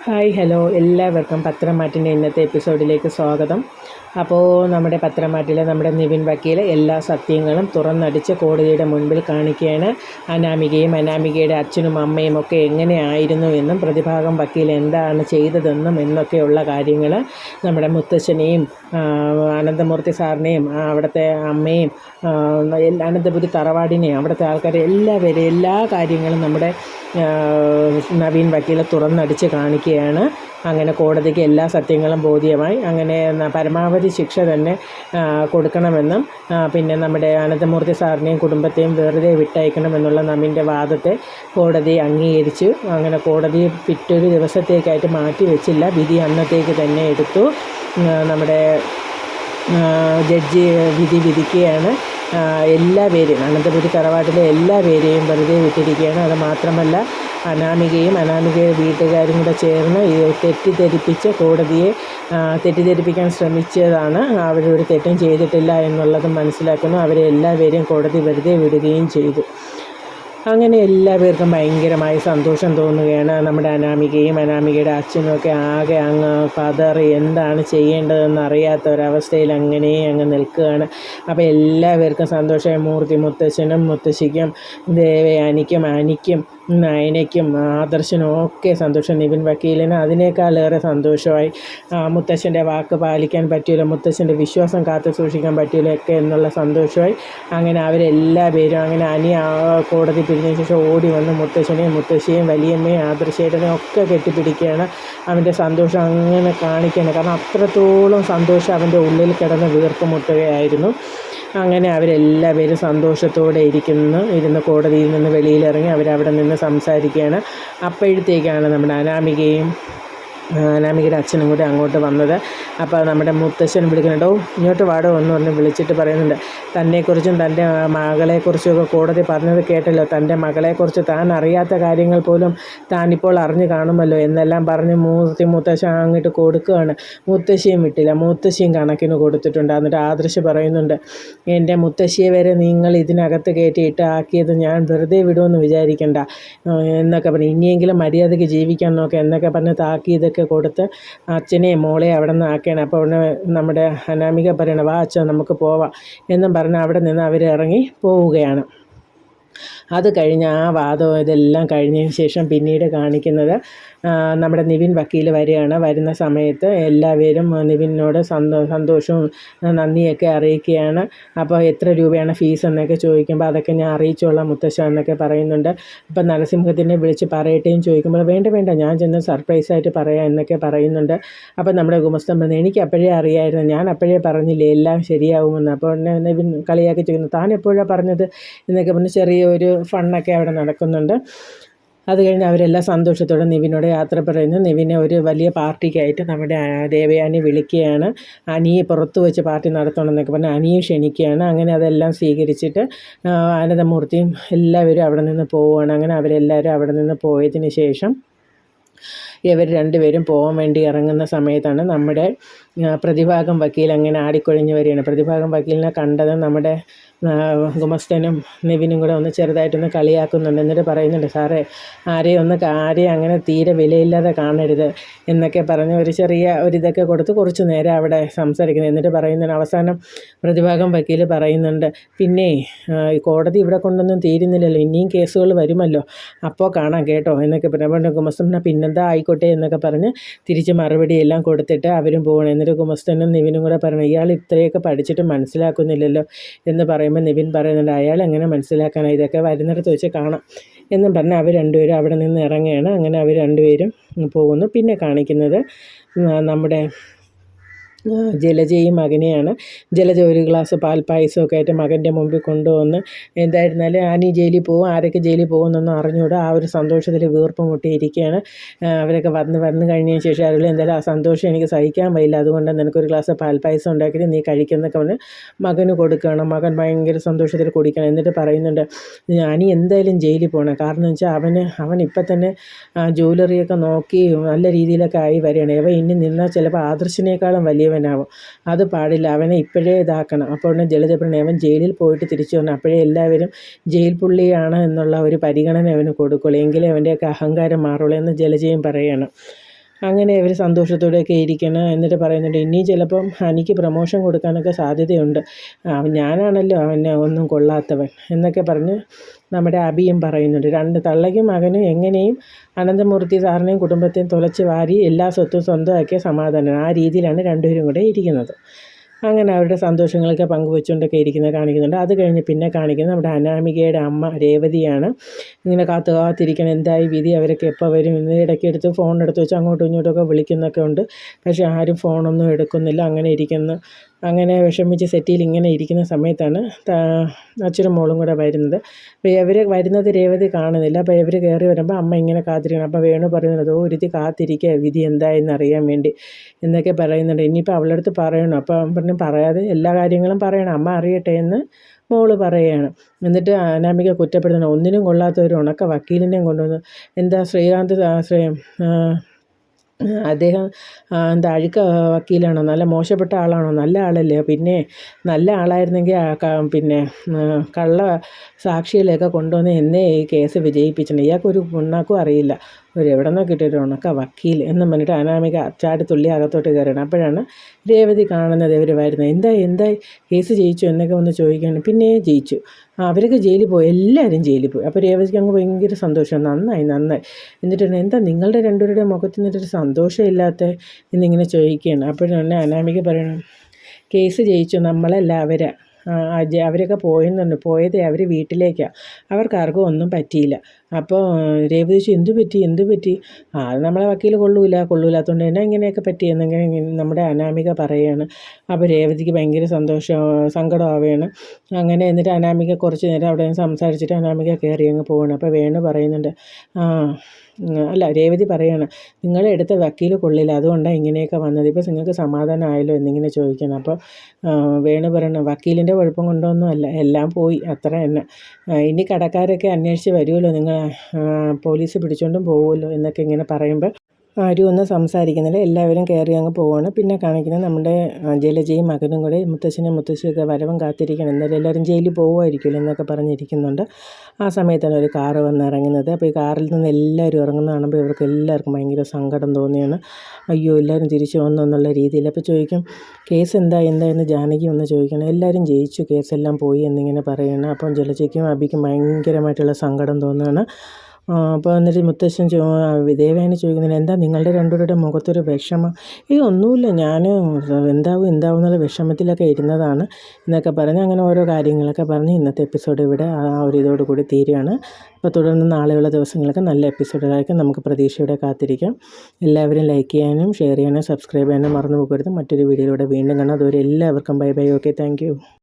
Hi hello എല്ലാവർക്കും പത്രമാറ്റിൻ്റെ ഇന്നത്തെ എപ്പിസോഡിലേക്ക് സ്വാഗതം. അപ്പോൾ നമ്മുടെ പത്രമാറ്റിൽ നമ്മുടെ നിവിൻ വക്കീൽ എല്ലാ സത്യങ്ങളും തുറന്നടിച്ച് കോടതിയുടെ മുൻപിൽ കാണിക്കുകയാണ്. അനാമികയുടെ അച്ഛനും അമ്മയും ഒക്കെ എങ്ങനെയായിരുന്നു എന്നും പ്രതിഭാഗം വക്കീൽ എന്താണ് ചെയ്തതെന്നും എന്നൊക്കെയുള്ള കാര്യങ്ങൾ നമ്മുടെ മുത്തശ്ശനെയും അനന്തമൂർത്തി സാറിനെയും അവിടുത്തെ അമ്മയും അനന്തപുരി തറവാടിനെയും അവിടുത്തെ ആൾക്കാരെ എല്ലാവരെയും എല്ലാ കാര്യങ്ങളും നമ്മുടെ നവീൻ വക്കീൽ തുറന്നടിച്ച് കാണിക്കുകയാണ്. അങ്ങനെ കോടതിക്ക് എല്ലാ സത്യങ്ങളും ബോധ്യമായി. അങ്ങനെ പരമാവധി ശിക്ഷ തന്നെ കൊടുക്കണമെന്നും പിന്നെ നമ്മുടെ അനന്തമൂർത്തി സാറിനെയും കുടുംബത്തെയും വെറുതെ വിട്ടയക്കണമെന്നുള്ള നവീൻ്റെ വാദത്തെ കോടതി അംഗീകരിച്ചു. അങ്ങനെ കോടതി പിറ്റൊരു ദിവസത്തേക്കായിട്ട് മാറ്റി വെച്ചില്ല, വിധി അന്നത്തേക്ക് തന്നെ എടുത്തു. നമ്മുടെ ജഡ്ജി വിധിക്കുകയാണ്. എല്ലാവരെയും അനന്തപുരി തറവാട്ടിലെ എല്ലാവരെയും വെറുതെ വിട്ടിരിക്കുകയാണ്. അത് മാത്രമല്ല അനാമികയുടെ വീട്ടുകാരും കൂടെ ചേർന്ന് കോടതിയെ തെറ്റിദ്ധരിപ്പിക്കാൻ ശ്രമിച്ചതാണ്. അവരൊരു തെറ്റും ചെയ്തിട്ടില്ല എന്നുള്ളത് മനസ്സിലാക്കുന്നു. അവരെ എല്ലാവരെയും കോടതി വെറുതെ വിടുകയും ചെയ്തു. അങ്ങനെ എല്ലാവർക്കും ഭയങ്കരമായി സന്തോഷം തോന്നുകയാണ്. നമ്മുടെ അനാമികയുടെ അച്ഛനും ഒക്കെ ആകെ അങ്ങ് പതറി എന്താണ് ചെയ്യേണ്ടതെന്ന് അറിയാത്ത ഒരവസ്ഥയിൽ അങ്ങ് നിൽക്കുകയാണ്. അപ്പോൾ എല്ലാവർക്കും സന്തോഷമായി. മുത്തശ്ശനും മുത്തശ്ശിക്കും ദേവയാനിക്കും അനിക്കും നയനയ്ക്കും ആദർശനും ഒക്കെ സന്തോഷം. നിവിൻ വക്കീലിന് അതിനേക്കാളേറെ സന്തോഷമായി. മുത്തശ്ശൻ്റെ വാക്ക് പാലിക്കാൻ പറ്റില്ല, മുത്തശ്ശൻ്റെ വിശ്വാസം കാത്തു സൂക്ഷിക്കാൻ പറ്റില്ല ഒക്കെ എന്നുള്ള സന്തോഷമായി. അങ്ങനെ അവരെല്ലാവരും അങ്ങനെ കോടതി പിരിഞ്ഞ ശേഷം ഓടി വന്ന് മുത്തശ്ശനെയും മുത്തശ്ശിയെയും വലിയമ്മയും ആദർശേട്ടനെയും ഒക്കെ കെട്ടിപ്പിടിക്കുകയാണ്. അവൻ്റെ സന്തോഷം അങ്ങനെ കാണിക്കുകയാണ്. കാരണം അത്രത്തോളം സന്തോഷം അവൻ്റെ ഉള്ളിൽ കിടന്ന് വീർപ്പുമുട്ടുകയായിരുന്നു. അങ്ങനെ അവരെല്ലാവരും സന്തോഷത്തോടെ ഇരുന്ന് കോടതിയിൽ നിന്ന് വെളിയിലിറങ്ങി അവരവിടെ നിന്ന് സംസാരിക്കുകയാണ്. അപ്പോഴത്തേക്കാണ് നമ്മുടെ അനാമികയുടെ അച്ഛനും കൂടെ അങ്ങോട്ട് വന്നത്. അപ്പോൾ നമ്മുടെ മുത്തശ്ശൻ വിളിക്കുന്നുണ്ടോ, ഇങ്ങോട്ട് വാടോ എന്ന് പറഞ്ഞ് വിളിച്ചിട്ട് പറയുന്നുണ്ട്, തന്നെക്കുറിച്ചും തൻ്റെ മകളെക്കുറിച്ചുമൊക്കെ കോടതി പറഞ്ഞത് കേട്ടല്ലോ, തൻ്റെ മകളെക്കുറിച്ച് താൻ അറിയാത്ത കാര്യങ്ങൾ പോലും താനിപ്പോൾ അറിഞ്ഞു കാണുമല്ലോ എന്നെല്ലാം പറഞ്ഞ് മുത്തശ്ശൻ അങ്ങോട്ട് കൊടുക്കുകയാണ്. മുത്തശ്ശിയും വിട്ടില്ല, മുത്തശ്ശിയും കണക്കിന് കൊടുത്തിട്ടുണ്ട്. എന്നിട്ട് ആദർശ് പറയുന്നുണ്ട്, എൻ്റെ മുത്തശ്ശിയെ വരെ നിങ്ങൾ ഇതിനകത്ത് കയറ്റിയിട്ട് ആക്കിയത് ഞാൻ വെറുതെ വിടുമെന്ന് വിചാരിക്കണ്ട എന്നൊക്കെ പറഞ്ഞു. ഇനിയെങ്കിലും മര്യാദയ്ക്ക് ജീവിക്കാൻ നോക്കുക എന്നൊക്കെ പറഞ്ഞ് താക്കീതൊക്കെ കൊടുത്ത് അച്ഛനെയും മോളെയും അവിടെ നിന്ന് ആക്കുകയാണ്. അപ്പോൾ നമ്മുടെ അനാമിക പറയണം, വാ അച്ഛൻ നമുക്ക് പോവാം എന്നും പറഞ്ഞ് അവിടെ നിന്ന് അവർ ഇറങ്ങി പോവുകയാണ്. അത് കഴിഞ്ഞ് ആ വാദം ഇതെല്ലാം കഴിഞ്ഞതിന് ശേഷം പിന്നീട് കാണിക്കുന്നത് നമ്മുടെ നിവിൻ വക്കീൽ വരികയാണ്. വരുന്ന സമയത്ത് എല്ലാവരും നിവിനോട് സന്തോഷവും നന്ദിയൊക്കെ അറിയിക്കുകയാണ്. അപ്പോൾ എത്ര രൂപയാണ് ഫീസ് എന്നൊക്കെ ചോദിക്കുമ്പോൾ അതൊക്കെ ഞാൻ അറിയിച്ചോളാം മുത്തശ്ശ എന്നൊക്കെ പറയുന്നുണ്ട്. അപ്പം നരസിംഹത്തിനെ വിളിച്ച് പറയട്ടേയും ചോദിക്കുമ്പോൾ വേണ്ട ഞാൻ ചെന്ന് സർപ്രൈസായിട്ട് പറയാം എന്നൊക്കെ പറയുന്നുണ്ട്. അപ്പം നമ്മുടെ ഗുമസ്തൻ പറഞ്ഞു, എനിക്ക് അപ്പോഴേ അറിയാമായിരുന്നു, ഞാൻ അപ്പോഴേ പറഞ്ഞില്ലേ എല്ലാം ശരിയാവുമെന്ന്. അപ്പോൾ നിവിൻ കളിയാക്കി ചോദിക്കുന്നു, താൻ എപ്പോഴാണ് പറഞ്ഞത് എന്നൊക്കെ പറഞ്ഞ് ചെറിയൊരു ഫണ്ണൊക്കെ അവിടെ നടക്കുന്നുണ്ട്. അത് കഴിഞ്ഞ് അവരെല്ലാം സന്തോഷത്തോടെ നിവിനോട് യാത്ര പറയുന്നു. നിവിനെ ഒരു വലിയ പാർട്ടിക്കായിട്ട് നമ്മുടെ ദേവയാനി വിളിക്കുകയാണ്. അനിയെ പുറത്ത് വെച്ച് പാർട്ടി നടത്തണമെന്നൊക്കെ പറഞ്ഞ് അനിയെ ക്ഷണിക്കുകയാണ്. അങ്ങനെ അതെല്ലാം സ്വീകരിച്ചിട്ട് അനന്തമൂർത്തിയും എല്ലാവരും അവിടെ നിന്ന് പോവുകയാണ്. അങ്ങനെ അവരെല്ലാവരും അവിടെ നിന്ന് പോയതിന് ശേഷം ഇവർ രണ്ടുപേരും പോകാൻ വേണ്ടി ഇറങ്ങുന്ന സമയത്താണ് നമ്മുടെ പ്രതിഭാഗം വക്കീൽ അങ്ങനെ ആടിക്കൊഴിഞ്ഞ് വരികയാണ്. പ്രതിഭാഗം വക്കീലിനെ കണ്ടത് നമ്മുടെ ഗുമസ്തനും നിവിനും കൂടെ ഒന്ന് ചെറുതായിട്ടൊന്ന് കളിയാക്കുന്നുണ്ട്. എന്നിട്ട് പറയുന്നുണ്ട്, സാറേ ആരെയും അങ്ങനെ തീരെ വിലയില്ലാതെ കാണരുത് എന്നൊക്കെ പറഞ്ഞ് ഒരു ചെറിയ ഒരിതൊക്കെ കൊടുത്ത് കുറച്ച് നേരം അവിടെ സംസാരിക്കുന്നത്. എന്നിട്ട് പറയുന്നുണ്ട്, അവസാനം പ്രതിഭാഗം വക്കീൽ പറയുന്നുണ്ട്, പിന്നെ കോടതി ഇവിടെ കൊണ്ടൊന്നും തീരുന്നില്ലല്ലോ, ഇനിയും കേസുകൾ വരുമല്ലോ, അപ്പോൾ കാണാം കേട്ടോ എന്നൊക്കെ പറഞ്ഞു. ഗുമസ്തൻ പിന്നെന്താ ആയിക്കോട്ടെ എന്നൊക്കെ പറഞ്ഞ് തിരിച്ച് മറുപടിയെല്ലാം കൊടുത്തിട്ട് അവരും പോകണം. എന്നിട്ട് ഗുമസ്തനും നിവിനും കൂടെ പറഞ്ഞു, ഇയാൾ ഇത്രയൊക്കെ പഠിച്ചിട്ട് മനസ്സിലാക്കുന്നില്ലല്ലോ എന്ന് പറയുമ്പോൾ നിവിൻ പറയുന്നുണ്ട്, അയാൾ എങ്ങനെ മനസ്സിലാക്കാനാണ്, ഇതൊക്കെ വരുന്നിടത്ത് വെച്ച് കാണാം എന്നും പറഞ്ഞ് അവർ രണ്ടുപേരും അവിടെ നിന്ന് ഇറങ്ങുകയാണ്. അങ്ങനെ അവർ രണ്ടുപേരും പോകുന്നു. പിന്നെ കാണിക്കുന്നത് നമ്മുടെ ജലജയും മകനെയാണ്. ജലജ ഒരു ഗ്ലാസ് പാൽപ്പായസമൊക്കെ ആയിട്ട് മകൻ്റെ മുമ്പിൽ കൊണ്ടുവന്ന്, എന്തായിരുന്നാലും ആനി ജയിലിൽ പോകും, ആരൊക്കെ ജയിലിൽ പോകുമെന്നൊന്നും അറിഞ്ഞുകൂടാ, ആ ഒരു സന്തോഷത്തിൽ വീർപ്പ് മുട്ടിയിരിക്കുകയാണ്. അവരൊക്കെ വന്നു കഴിഞ്ഞതിന് ശേഷം അറിയില്ല, എന്തായാലും ആ സന്തോഷം എനിക്ക് സഹിക്കാൻ വയ്യില്ല, അതുകൊണ്ട് നിനക്കൊരു ഗ്ലാസ് പാൽപ്പായസം ഉണ്ടാക്കിയിട്ട് നീ കഴിക്കുന്നൊക്കെ പറഞ്ഞ് മകന് കൊടുക്കുകയാണ്. മകൻ ഭയങ്കര സന്തോഷത്തിൽ കുടിക്കണം. എന്നിട്ട് പറയുന്നുണ്ട്, ആനി എന്തായാലും ജയിലിൽ പോകണം, കാരണം എന്ന് വെച്ചാൽ അവൻ ഇപ്പം തന്നെ ജ്വല്ലറിയൊക്കെ നോക്കി നല്ല രീതിയിലൊക്കെ ആയി വരികയാണ്. അവൻ ഇനി നിന്നാൽ ചിലപ്പോൾ ആദർശിനേക്കാളും വലിയ അവനാവും, അത് പാടില്ല, അവനെ ഇപ്പോഴേ ഇതാക്കണം. അപ്പോൾ ജലജ പറഞ്ഞു, അവൻ ജയിലിൽ പോയിട്ട് തിരിച്ചു വന്നു, അപ്പോഴേ എല്ലാവരും ജയിൽ പുള്ളിയാണ് എന്നുള്ള ഒരു പരിഗണന അവന് കൊടുക്കുള്ളൂ, എങ്കിലേ അവൻ്റെയൊക്കെ അഹങ്കാരം മാറുള്ളൂ എന്ന് ജലജയും പറയുകയാണ്. അങ്ങനെ അവർ സന്തോഷത്തോടെയൊക്കെ ഇരിക്കണം. എന്നിട്ട് പറയുന്നുണ്ട് ഇനിയും ചിലപ്പം ഹനിക്ക് പ്രമോഷൻ കൊടുക്കാനൊക്കെ സാധ്യതയുണ്ട്, ഞാനാണല്ലോ അവനെ ഒന്നും കൊള്ളാത്തവൻ എന്നൊക്കെ പറഞ്ഞ് നമ്മുടെ അബിയും പറയുന്നുണ്ട്. രണ്ട് തള്ളയ്ക്കും മകനും എങ്ങനെയും അനന്തമൂർത്തി സാറിനെയും കുടുംബത്തെയും തുലച്ച് വാരി എല്ലാ സ്വത്തും സ്വന്തമാക്കിയ സമാധാനം, ആ രീതിയിലാണ് രണ്ടുപേരും കൂടെ ഇരിക്കുന്നത്. അങ്ങനെ അവരുടെ സന്തോഷങ്ങളൊക്കെ പങ്കുവെച്ചുകൊണ്ടൊക്കെ ഇരിക്കുന്നത് കാണിക്കുന്നുണ്ട്. അത് കഴിഞ്ഞ് പിന്നെ കാണിക്കുന്നത് നമ്മുടെ അനാമികയുടെ അമ്മ രേവതിയാണ്. ഇങ്ങനെ കാത്തിരിക്കണം, എന്തായി വിധി, അവരൊക്കെ എപ്പോൾ വരും എന്ന്. ഇടയ്ക്കെടുത്ത് ഫോൺ എടുത്ത് വെച്ച് അങ്ങോട്ടും ഇങ്ങോട്ടുമൊക്കെ വിളിക്കുന്നൊക്കെ ഉണ്ട്. പക്ഷേ ആരും ഫോണൊന്നും എടുക്കുന്നില്ല. അങ്ങനെ ഇരിക്കുന്നു. അങ്ങനെ വിഷമിച്ച് സെറ്റിയിൽ ഇങ്ങനെ ഇരിക്കുന്ന സമയത്താണ് അച്ഛനും മോളും കൂടെ വരുന്നത്. അപ്പോൾ ഇവർ വരുന്നത് രേവതി കാണുന്നില്ല. അപ്പോൾ ഇവർ കയറി വരുമ്പോൾ അമ്മ ഇങ്ങനെ കാത്തിരിക്കണം. അപ്പോൾ വേണു പറയുന്നത് ഒരുത്തി കാത്തിരിക്കുക വിധി എന്തായെന്ന് അറിയാൻ വേണ്ടി എന്നൊക്കെ പറയുന്നുണ്ട്. ഇനിയിപ്പോൾ അവളുടെ അടുത്ത് പറയണം. അപ്പോൾ അവൻ പറഞ്ഞു പറയാതെ എല്ലാ കാര്യങ്ങളും പറയണം, അമ്മ അറിയട്ടെ എന്ന് മോള് പറയുകയാണ്. എന്നിട്ട് അനാമിക കുറ്റപ്പെടുത്തണം, ഒന്നിനും കൊള്ളാത്ത ഒരു ഉണക്ക വക്കീലിനെയും കൊണ്ടുവന്ന്. എന്താ ശ്രീകാന്ത് അദ്ദേഹം എന്താ അഴുക്ക വക്കീലാണോ, നല്ല മോശപ്പെട്ട ആളാണോ? നല്ല ആളല്ലേ. പിന്നെ നല്ല ആളായിരുന്നെങ്കിൽ പിന്നെ കള്ള സാക്ഷികളെയൊക്കെ കൊണ്ടുവന്ന് എന്നേ ഈ കേസ് വിജയിപ്പിച്ചിട്ടുണ്ട്. ഇയാൾക്കൊരു പുണ്ണാക്കും അറിയില്ല, എവിടെ നിന്നോ കിട്ടിയൊരു ഉണക്ക വക്കീൽ എന്നും പറഞ്ഞിട്ട് അനാമിക ചാടി തുള്ളി അകത്തോട്ട് കയറണം. അപ്പോഴാണ് രേവതി കാണുന്നത് ഇവർ വരുന്നത്. എന്തായി കേസ് ജയിച്ചു എന്നൊക്കെ ഒന്ന് ചോദിക്കുകയാണ്. പിന്നെ ജയിച്ചു, അവരൊക്കെ ജയിലിൽ പോയി, എല്ലാവരും ജയിലിൽ പോയി. അപ്പോൾ രേവതിക്ക് അങ്ങ് ഭയങ്കര സന്തോഷം, നന്നായി. എന്നിട്ട് എന്താ നിങ്ങളുടെ രണ്ടുപേരുടെ മുഖത്ത് നിന്നൊരു സന്തോഷമില്ലാത്ത എന്നിങ്ങനെ ചോദിക്കുകയാണ്. അപ്പോഴാണ് അനാമിക പറയണം, കേസ് ജയിച്ചു, നമ്മളല്ല അവരാ. അവരൊക്കെ പോയത് അവർ വീട്ടിലേക്കാണ്, അവർക്കാർക്കും ഒന്നും പറ്റിയില്ല. അപ്പോൾ രേവതി ചോദിച്ചു എന്തു പറ്റി? അത് നമ്മളെ വക്കീൽ കൊള്ളൂലാത്തതുകൊണ്ട് തന്നെ ഇങ്ങനെയൊക്കെ പറ്റിയെന്നിങ്ങനെ നമ്മുടെ അനാമിക പറയുകയാണ്. അപ്പോൾ രേവതിക്ക് ഭയങ്കര സങ്കടമാവുകയാണ്. അങ്ങനെ എന്നിട്ട് അനാമിക കുറച്ച് നേരം അവിടെ സംസാരിച്ചിട്ട് അനാമിക കയറി അങ്ങ് പോവാണ്. അപ്പോൾ വേണു പറയുന്നുണ്ട്, രേവതി പറയാണ്, നിങ്ങളെടുത്ത വക്കീൽ കൊള്ളില്ല, അതുകൊണ്ടാണ് ഇങ്ങനെയൊക്കെ വന്നത്. ഇപ്പോൾ നിങ്ങൾക്ക് സമാധാനം ആയല്ലോ എന്നിങ്ങനെ ചോദിക്കണം. അപ്പോൾ വേണു പറയണം, വക്കീലിൻ്റെ കുഴപ്പം കൊണ്ടൊന്നും അല്ല, എല്ലാം പോയി, അത്ര തന്നെ. ഇനി കടക്കാരൊക്കെ അന്വേഷിച്ച് വരുമല്ലോ, നിങ്ങൾ പോലീസ് പിടിച്ചുകൊണ്ടും പോകുമല്ലോ എന്നൊക്കെ ഇങ്ങനെ പറയുമ്പോൾ ആരും ഒന്നും സംസാരിക്കുന്നില്ല. എല്ലാവരും കയറി അങ്ങ് പോവുകയാണ്. പിന്നെ കാണിക്കുന്നത് നമ്മുടെ ജലജയും മകനും കൂടെ മുത്തശ്ശനും മുത്തശ്ശിയൊക്കെ വരവും കാത്തിരിക്കണം, എന്നാലും എല്ലാവരും ജയിലിൽ പോകുമായിരിക്കുമല്ലോ എന്നൊക്കെ പറഞ്ഞിരിക്കുന്നുണ്ട്. ആ സമയത്താണ് ഒരു കാറ് വന്നിറങ്ങുന്നത്. അപ്പോൾ ഈ കാറിൽ നിന്ന് എല്ലാവരും ഇറങ്ങുന്ന കാണുമ്പോൾ ഇവർക്ക് എല്ലാവർക്കും ഭയങ്കര സങ്കടം തോന്നിയാണ്. അയ്യോ എല്ലാവരും തിരിച്ചു വന്നു എന്നുള്ള രീതിയിൽ. അപ്പോൾ ചോദിക്കും, കേസ് എന്തായെന്ന് ജാനകി ഒന്ന് ചോദിക്കണം. എല്ലാവരും ജയിച്ചു, കേസെല്ലാം പോയി എന്നിങ്ങനെ പറയണം. അപ്പം ജലജയ്ക്കും അബിക്കും ഭയങ്കരമായിട്ടുള്ള സങ്കടം തോന്നുകയാണ്. അപ്പോൾ എന്നിട്ട് മുത്തശ്ശൻ ദേവയാനി ചോദിക്കുന്നില്ല, എന്താ നിങ്ങളുടെ രണ്ടുപേരുടെ മുഖത്തൊരു വിഷമം? ഒന്നുമില്ല, ഞാൻ എന്താവും എന്നുള്ള വിഷമത്തിലൊക്കെ ഇരുന്നതാണ് എന്നൊക്കെ പറഞ്ഞ് അങ്ങനെ ഓരോ കാര്യങ്ങളൊക്കെ പറഞ്ഞ് ഇന്നത്തെ എപ്പിസോഡ് ഇവിടെ ആ ഒരു ഇതോട് കൂടി തീരുകയാണ്. അപ്പോൾ തുടർന്ന് നാളെയുള്ള ദിവസങ്ങളൊക്കെ നല്ല എപ്പിസോഡുകളായിരിക്കും, നമുക്ക് പ്രതീക്ഷയോടെ കാത്തിരിക്കാം. എല്ലാവരും ലൈക്ക് ചെയ്യാനും ഷെയർ ചെയ്യാനും സബ്സ്ക്രൈബ് ചെയ്യാനും മറന്നു പോകരുത്. മറ്റൊരു വീഡിയോയിലൂടെ വീണ്ടും കാണാം. അതുവരെ എല്ലാവർക്കും bye bye. Okay, thank you.